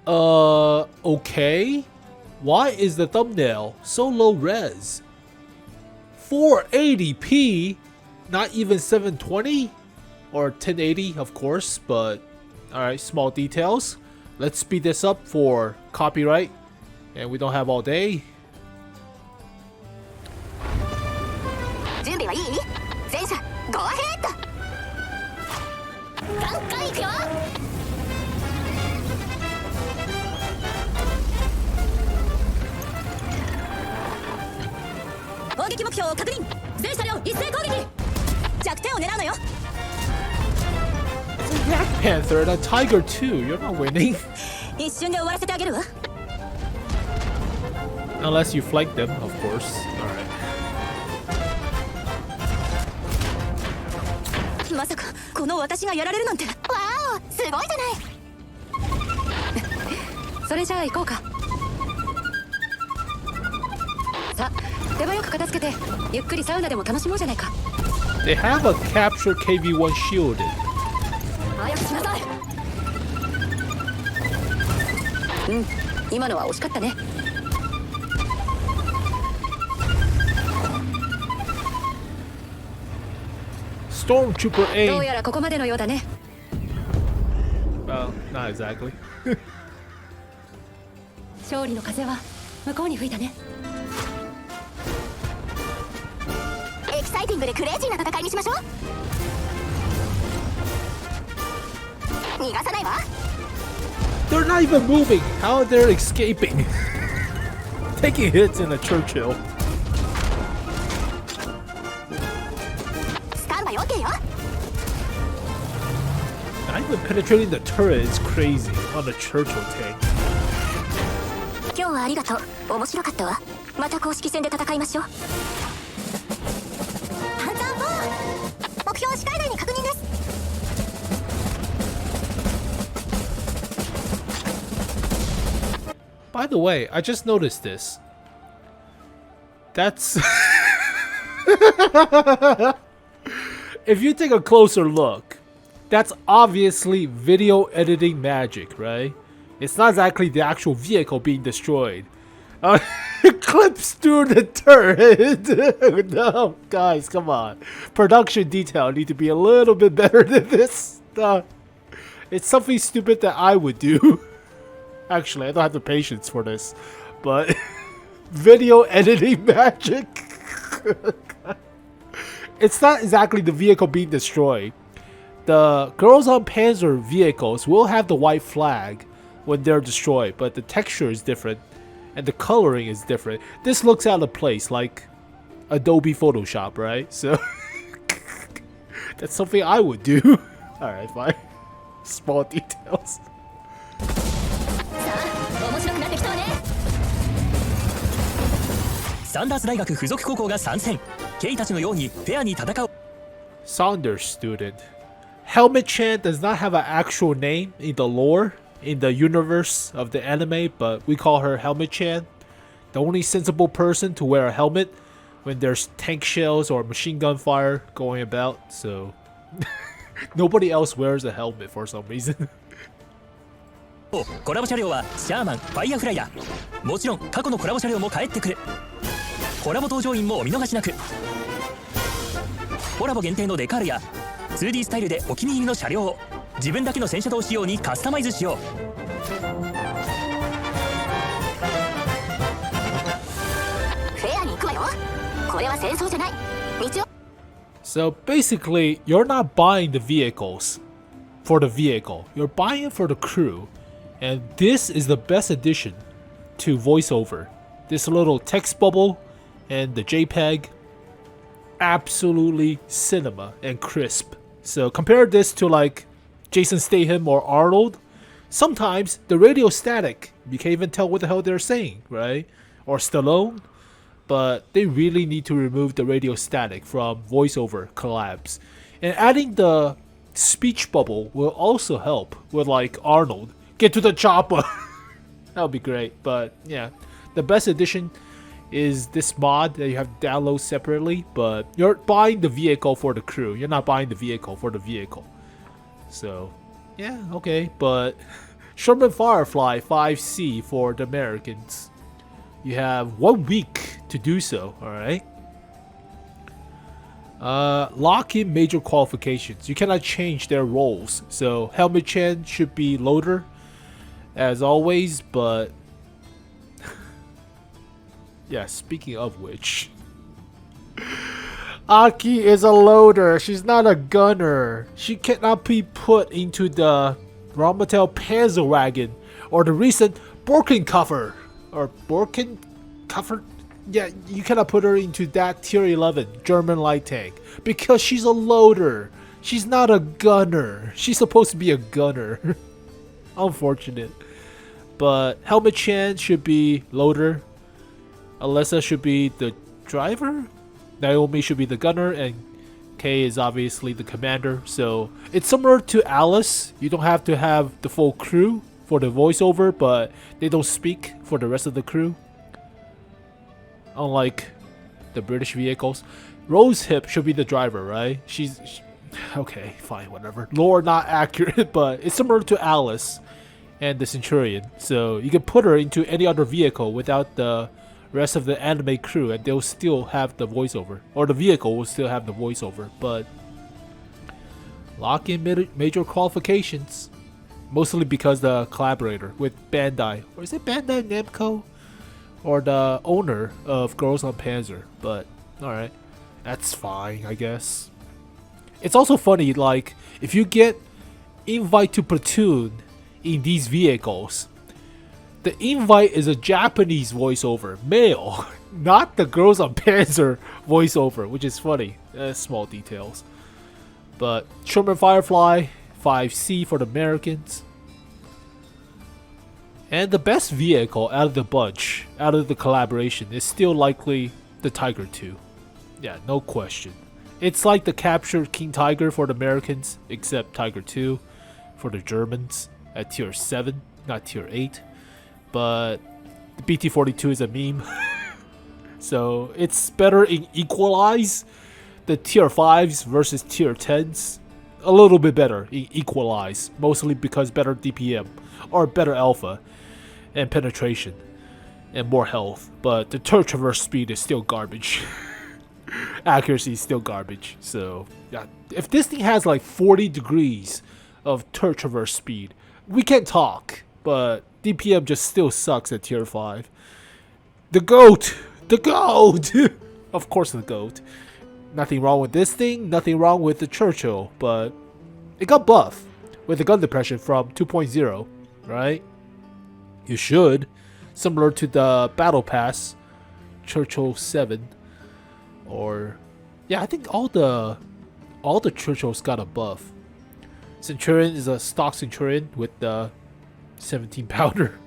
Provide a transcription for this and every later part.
Okay. Why is the thumbnail so low res? 480p? Not even 720? Or 1080, of course, but alright, small details. Let's speed this up for copyright. And we don't have all day. 準備はいい？全車ゴアヘッド。ガンガン行くよ。攻撃目標を確認。全車両一斉攻撃。弱点を狙うのよ。Black Panther and a Tiger too. You're not winning. 一瞬で終わらせてあげるわ。Unless you flank them, of course. Alright. まさかこの私がやられるなんて。わお、すごいじゃない。それじゃあ行こうか。さあ、手早く片付けてゆっくりサウナでも楽しもうじゃないか。 They have a capture KV-1 shielded. 早くしなさい。うん、今のは惜しかったね。Stormtrooper aim. どうやらここまでのようだね。Well, not exactly. 勝利の風は向こうに吹いたね。エキサイティングでクレイジーな戦いにしましょう。逃がさないわ。 They're not even moving. How are they escaping? Taking hits in a Churchill. スタンバイ OK よ。 Not even penetrating the turret is crazy on a Churchill tank. 今日はありがとう。面白かったわ。また公式戦で戦いましょう。パンザー4。目標視界内に確認です。 By the way, I just noticed this. That's... If you take a closer look, that's obviously video editing magic, right? It's not exactly the actual vehicle being destroyed. Clips through the turret. No, guys, come on. Production detail need to be a little bit better than this. It's something stupid that I would do. Actually, I don't have the patience for this, but video editing magic. It's not exactly the vehicle being destroyed. The girls on Panzer vehicles will have the white flag when they're destroyed, but the texture is different and the coloring is different. This looks out of place, like Adobe Photoshop, right? So that's something I would do. All right, fine. Small details. 面白くなってきたわね。サンダース大学附属高校が参戦。ケイたちのようにフェアに戦う。 Saunders student. 𝗃𝗏𝗃𝗃 does not have an actual name in the lore, in the universe of the anime, but we call her 𝗃𝗏𝗃. The only sensible person to wear a helmet when there's tank shells or machine gun fire going about, so nobody else wears a helmet for some reason. コラボ車両はシャーマンファイアフライだ。もちろん過去のコラボ車両も帰ってくる。コラボ搭乗員もお見逃しなく。コラボ限定のデカールや 2D スタイルでお気に入りの車両を自分だけの戦車道仕様にカスタマイズしよう。フェアに行くわよ。これは戦争じゃない。道を。 So basically, you're not buying the vehicles for the vehicle. You're buying it for the crew. And this is the best addition to voiceover. This little text bubble and the JPEG, absolutely cinema and crisp. So compare this to like Jason Statham or Arnold. Sometimes the radio static, you can't even tell what the hell they're saying, right? Or Stallone. But they really need to remove the radio static from voiceover collabs. And adding the speech bubble will also help with like Arnold. Get to the chopper. That would be great. But yeah, the best addition is this mod that you have to download separately. But you're buying the vehicle for the crew. You're not buying the vehicle for the vehicle. So yeah, okay. But Sherman Firefly 5C for the Americans. You have 1 week to do so, alright? Lock in major qualifications. You cannot change their roles. So Helmet Chen should be loader, as always, but yeah, speaking of which, Aki is a loader. She's not a gunner. She cannot be put into the 𝗏𝗏𝗿𝗀𝗃 Panzer wagon or the recent 𝗏𝗏𝗃𝗃 or 𝗏𝗏𝗃𝗃. Yeah, you cannot put her into that tier 11 German light tank because she's a loader. She's not a gunner. She's supposed to be a gunner. Unfortunate. But Helmet Chen should be loader. Alessa should be the driver. Naomi should be the gunner, and Kay is obviously the commander. So it's similar to Alice. You don't have to have the full crew for the voiceover, but they don't speak for the rest of the crew. Unlike the British vehicles. Rosehip should be the driver, right? Okay, fine, whatever. Lore not accurate, but it's similar to Alice and the Centurion. So you can put her into any other vehicle without the rest of the anime crew and they'll still have the voiceover, or the vehicle will still have the voiceover. But lock in major qualifications, mostly because the collaborator with Bandai, or is it Bandai Namco, or the owner of Girls on Panzer. But alright, that's fine, I guess. It's also funny, like, if you get invite to platoon in these vehicles, the invite is a Japanese voiceover, male, not the Girls on Panzer voiceover, which is funny. Small details. But Sherman Firefly 5C for the Americans. And the best vehicle out of the bunch, out of the collaboration, is still likely the Tiger II. Yeah, no question. It's like the captured King Tiger for the Americans, except Tiger II for the Germans at tier 7, not tier 8. But the BT-42 is a meme. So it's better in equalize the tier 5s versus tier 10s. A little bit better in equalize, mostly because better DPM or better alpha and penetration and more health. But the turret traverse speed is still garbage. Accuracy is still garbage. So yeah, if this thing has like 40 degrees of turret traverse speed, we can talk. But DPM just still sucks at tier 5. The GOAT! The GOAT! Of course the GOAT. Nothing wrong with this thing, nothing wrong with the Churchill, but it got buffed with the gun depression from 2.0, right? You should. Similar to the Battle Pass, Churchill 7. Or yeah, I think all the Churchills got a buff. Centurion is a stock Centurion with the 17 pounder,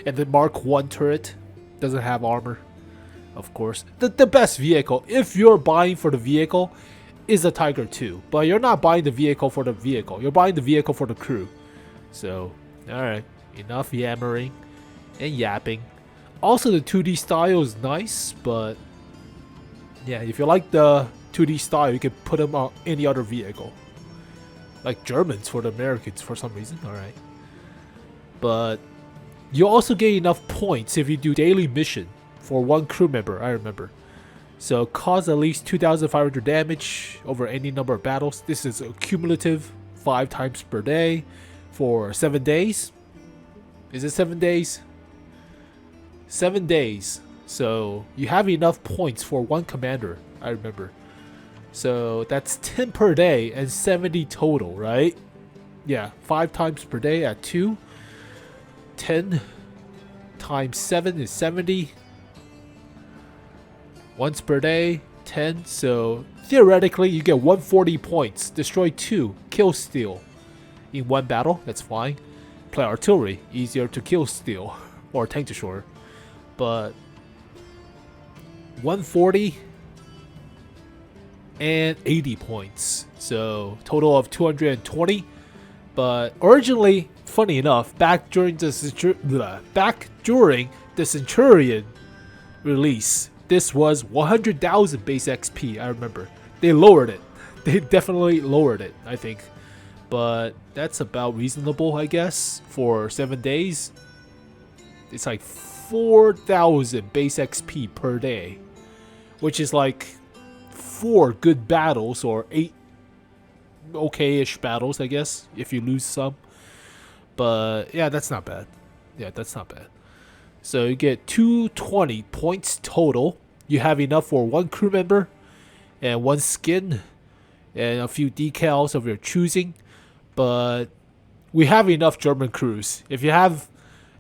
and the Mark 1 turret doesn't have armor, of course. The best vehicle, if you're buying for the vehicle, is a Tiger II, but you're not buying the vehicle for the vehicle, you're buying the vehicle for the crew. So alright, enough yammering and yapping. Also the 2D style is nice, but yeah, if you like the 2D style, you can put them on any other vehicle, like Germans for the Americans for some reason. Alright, but you also get enough points if you do daily mission for one crew member, I remember. So cause at least 2,500 damage over any number of battles. This is a cumulative 5 times per day for 7 days. Is it 7 days? 7 days. So you have enough points for one commander, I remember. So that's 10 per day and 70 total, right? Yeah, 5 times per day at 2. 10 times 7 is 70. Once per day, 10. So theoretically, you get 140 points. Destroy 2, kill steal in one battle. That's fine. Play artillery, easier to kill steal or tank destroyer. But 140 and 80 points. So total of 220. But originally, funny enough, back during the Centurion release, this was 100,000 base XP, I remember. They lowered it. They definitely lowered it, I think. but that's about reasonable, I guess, for 7 days. It's like 4,000 base XP per day, which is like 4 good battles or 8 okay-ish battles, I guess, if you lose some. But yeah, that's not bad. Yeah, that's not bad. So you get 220 points total. You have enough for 1 crew member and 1 skin and a few decals of your choosing. But we have enough German crews. If you have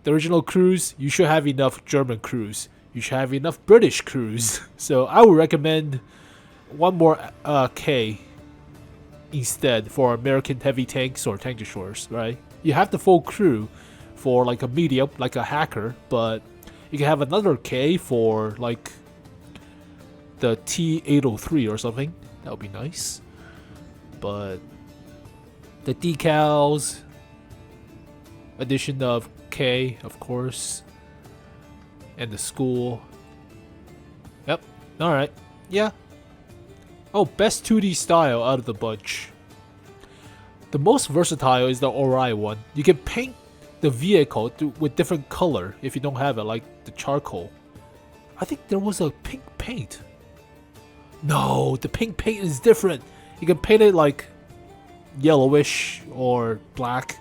the original crews, you should have enough German crews. You should have enough British crews. So I would recommend 1 more K instead for American heavy tanks or tank destroyers, right? You have the full crew for like a medium, like a hacker, but you can have another K for like the T-803 or something. That would be nice. But the decals, addition of K, of course, and the school. Yep. Alright. Yeah. Oh, best 2D style out of the bunch. The most versatile is the Oarai one. You can paint the vehicle with different color if you don't have it, like the charcoal. I think there was a pink paint. No, the pink paint is different. You can paint it like yellowish or black.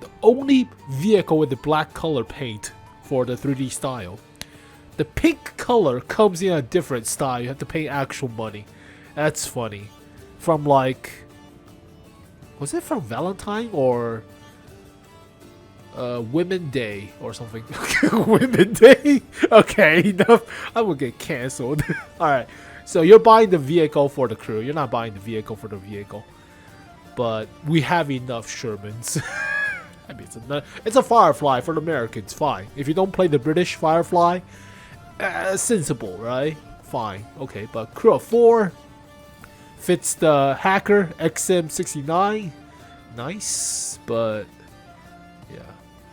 The only vehicle with the black color paint for the 3D style. The pink color comes in a different style. You have to pay actual money. That's funny. From like, was it from Valentine or Women Day or something? Women Day? Okay, enough. I'm gonna get cancelled. Alright, so you're buying the vehicle for the crew. You're not buying the vehicle for the vehicle. But we have enough Shermans. I mean, it's a Firefly for the Americans, fine. If you don't play the British Firefly, sensible, right? Fine, okay. But crew of 4 fits the hacker XM69. Nice, but yeah.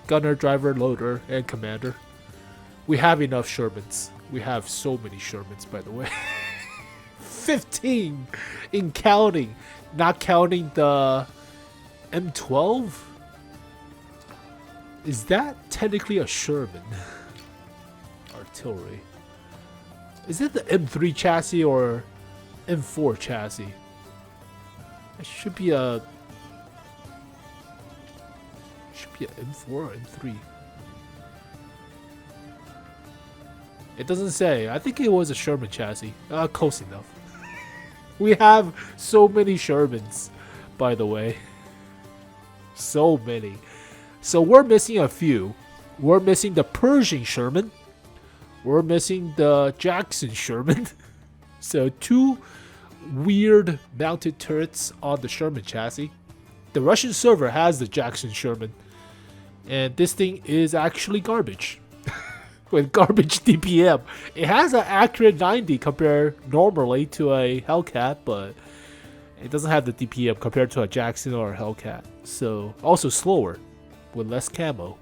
Gunner, driver, loader, and commander. We have enough Shermans. We have so many Shermans, by the way. 15 in counting. Not counting the M12? Is that technically a Sherman? Artillery. Is it the M3 chassis or M4 chassis? It should be a... M4 or M3. It doesn't say. I think it was a Sherman chassis. Close enough. We have so many Shermans, by the way. So many. So we're missing a few. We're missing the Pershing Sherman. We're missing the Jackson Sherman. So 2 weird mounted turrets on the Sherman chassis. The Russian server has the Jackson Sherman. And this thing is actually garbage. With garbage DPM. It has an accurate 90 compared normally to a Hellcat, but it doesn't have the DPM compared to a Jackson or a Hellcat. So also slower with less camo.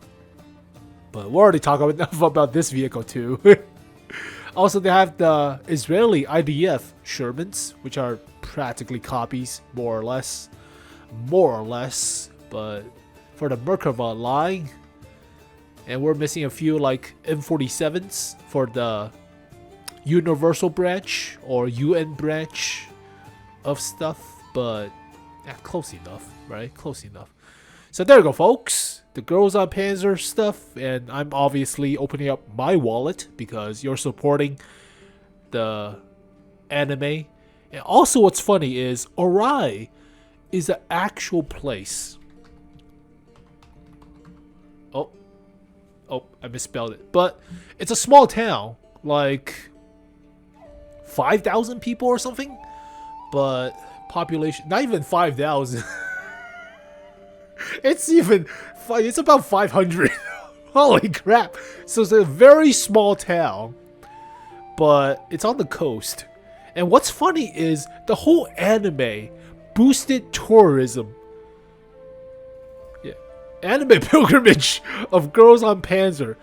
But we're already talking enough about this vehicle too. Also, they have the Israeli IDF Shermans, which are practically copies, more or less. But for the Merkava line, and we're missing a few like M47s for the Universal branch or UN branch of stuff, but yeah, close enough, right? Close enough. So there you go, folks. The Girls on Panzer stuff, and I'm obviously opening up my wallet because you're supporting the anime. And also, what's funny is Oarai is an actual place. Oh, I misspelled it. But it's a small town, like 5,000 people or something. But population, not even 5,000. It's about 500. Holy crap. So it's a very small town, but it's on the coast. And what's funny is the whole anime boosted tourism. Anime pilgrimage of Girls on Panzer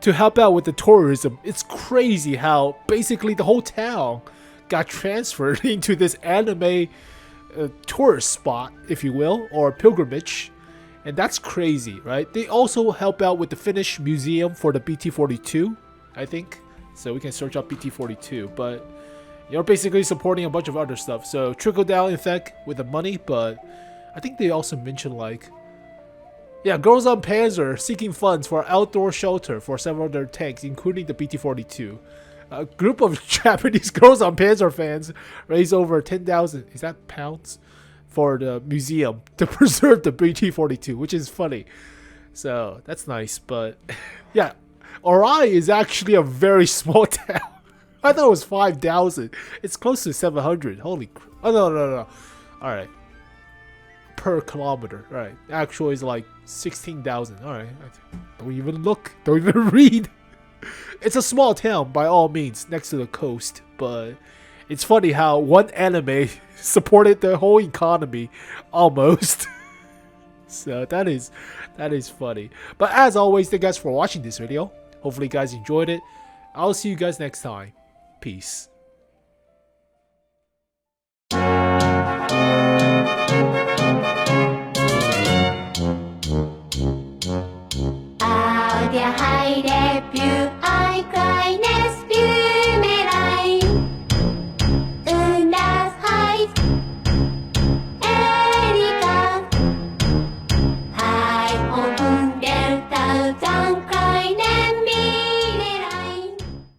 to help out with the tourism. It's crazy how basically the whole town got transferred into this anime a tourist spot, if you will, or pilgrimage. And that's crazy, right? They also help out with the Finnish museum for the BT-42, I think. So we can search up BT-42, but you're basically supporting a bunch of other stuff. So trickle down effect with the money, but I think they also mentioned like, yeah, Girls on Panzer seeking funds for outdoor shelter for several of their tanks, including the BT-42. A group of Japanese Girls on Panzer fans raised over 10,000, is that pounds? For the museum to preserve the BT-42, which is funny. So that's nice, but yeah, Oarai is actually a very small town. I thought it was 5,000. It's close to 700. Holy crap. Oh, no. All right. Per kilometer. All right. Actually, it's like 16,000. All right. Don't even look. Don't even read. It's a small town by all means next to the coast, but it's funny how one anime supported the whole economy almost. So that is funny. But as always, thank you guys for watching this video. Hopefully you guys enjoyed it. I'll see you guys next time. Peace. Out there high debut, I cry.